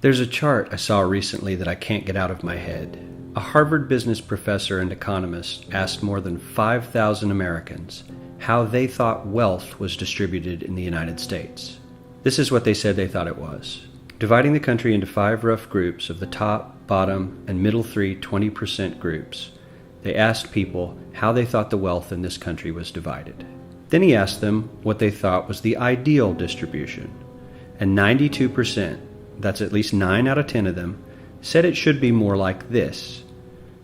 There's a chart I saw recently that I can't get out of my head. A Harvard business professor and economist asked more than 5,000 Americans how they thought wealth was distributed in the United States. This is what they said they thought it was. Dividing the country into 5 rough groups of the top, bottom, and middle 3 20% groups, they asked people how they thought the wealth in this country was divided. Then he asked them what they thought was the ideal distribution. And 92%, that's at least 9 out of 10 of them, said it should be more like this.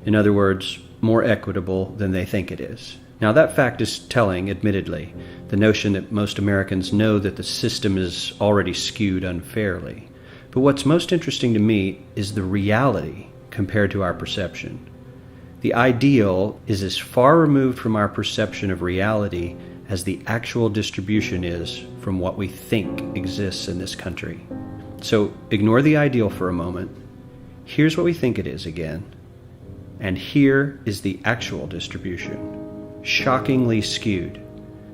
In other words, more equitable than they think it is. Now that fact is telling, admittedly, the notion that most Americans know that the system is already skewed unfairly. But what's most interesting to me is the reality compared to our perception. The ideal is as far removed from our perception of reality as the actual distribution is from what we think exists in this country. So ignore the ideal for a moment. Here's what we think it is again. And here is the actual distribution. Shockingly skewed.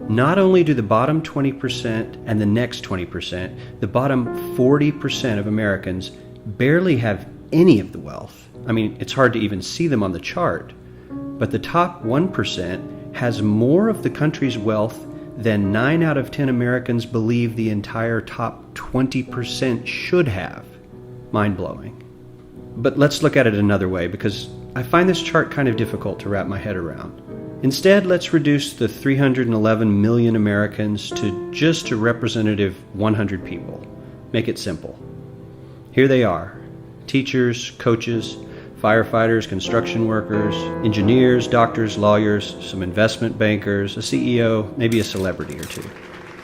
Not only do the bottom 20% and the next 20%, the bottom 40% of Americans barely have any of the wealth. I mean, it's hard to even see them on the chart. But the top 1% has more of the country's wealth than 9 out of 10 Americans believe the entire top 20% should have. Mind-blowing. But let's look at it another way, because I find this chart kind of difficult to wrap my head around. Instead, let's reduce the 311 million Americans to just a representative 100 people. Make it simple. Here they are: teachers, coaches, firefighters, construction workers, engineers, doctors, lawyers, some investment bankers, a CEO, maybe a celebrity or two.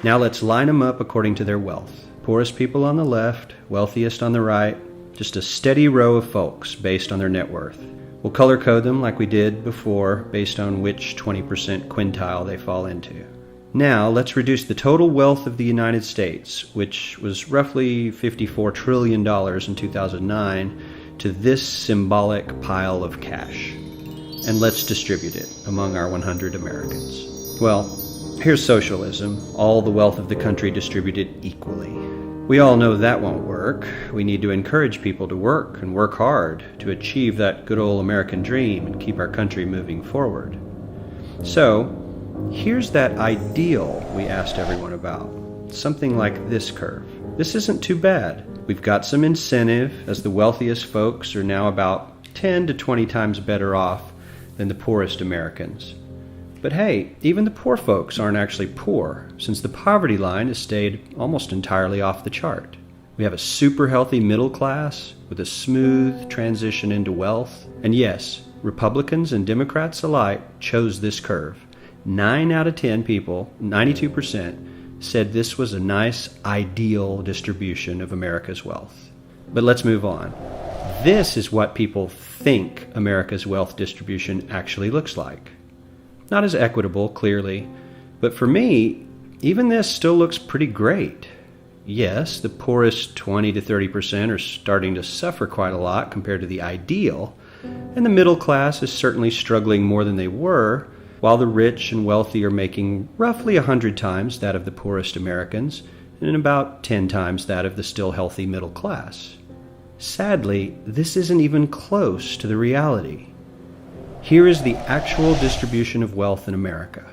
Now let's line them up according to their wealth. Poorest people on the left, wealthiest on the right, just a steady row of folks based on their net worth. We'll color code them like we did before based on which 20% quintile they fall into. Now let's reduce the total wealth of the United States, which was roughly $54 trillion in 2009, to this symbolic pile of cash. And let's distribute it among our 100 Americans. Well, here's socialism, all the wealth of the country distributed equally. We all know that won't work. We need to encourage people to work and work hard to achieve that good old American dream and keep our country moving forward. So, here's that ideal we asked everyone about. Something like this curve. This isn't too bad. We've got some incentive, as the wealthiest folks are now about 10 to 20 times better off than the poorest Americans. But hey, even the poor folks aren't actually poor, since the poverty line has stayed almost entirely off the chart. We have a super healthy middle class with a smooth transition into wealth. And yes, Republicans and Democrats alike chose this curve. 9 out of 10 people, 92%, said this was a nice, ideal distribution of America's wealth. But let's move on. This is what people think America's wealth distribution actually looks like. Not as equitable, clearly, but for me, even this still looks pretty great. Yes, the poorest 20 to 30% are starting to suffer quite a lot compared to the ideal, and the middle class is certainly struggling more than they were, while the rich and wealthy are making roughly 100 times that of the poorest Americans, and about 10 times that of the still healthy middle class. Sadly, this isn't even close to the reality. Here is the actual distribution of wealth in America.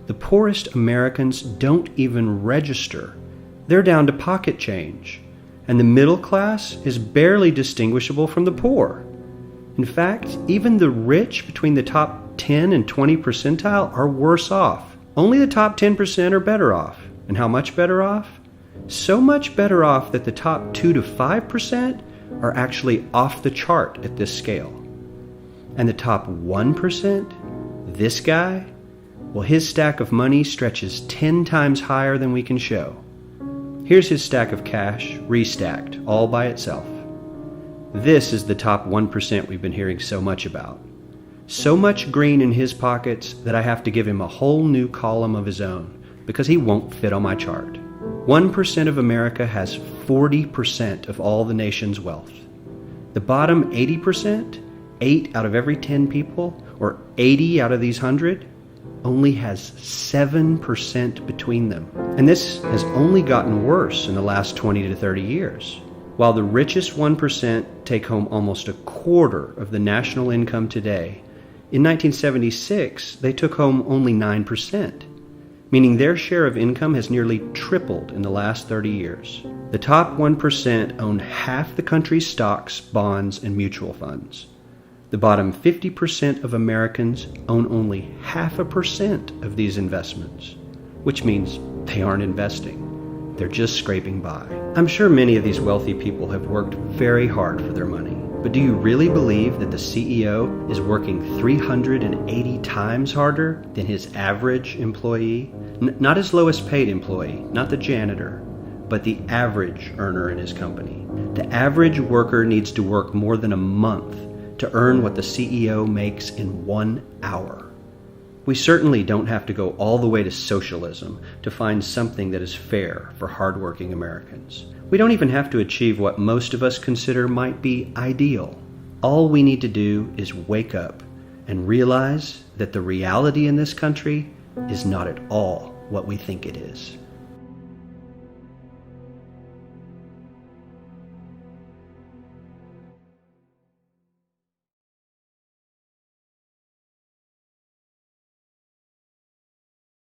The poorest Americans don't even register. They're down to pocket change, and the middle class is barely distinguishable from the poor. In fact, even the rich between the top 10 and 20 percentile are worse off. Only the top 10% are better off. And how much better off? So much better off that the top 2 to 5% are actually off the chart at this scale. And the top 1%, this guy, well, his stack of money stretches 10 times higher than we can show. Here's his stack of cash, restacked, all by itself. This is the top 1% we've been hearing so much about. So much green in his pockets that I have to give him a whole new column of his own, because he won't fit on my chart. 1% of America has 40% of all the nation's wealth. The bottom 80%, 8 out of every 10 people, or 80 out of these 100, only has 7% between them. And this has only gotten worse in the last 20 to 30 years. While the richest 1% take home almost a quarter of the national income today, in 1976 they took home only 9%, meaning their share of income has nearly tripled in the last 30 years. The top 1% own half the country's stocks, bonds, and mutual funds. The bottom 50% of Americans own only 0.5% of these investments, which means they aren't investing. They're just scraping by. I'm sure many of these wealthy people have worked very hard for their money, but do you really believe that the CEO is working 380 times harder than his average employee? Not his lowest paid employee, not the janitor, but the average earner in his company. The average worker needs to work more than a month to earn what the CEO makes in 1 hour. We certainly don't have to go all the way to socialism to find something that is fair for hardworking Americans. We don't even have to achieve what most of us consider might be ideal. All we need to do is wake up and realize that the reality in this country is not at all what we think it is.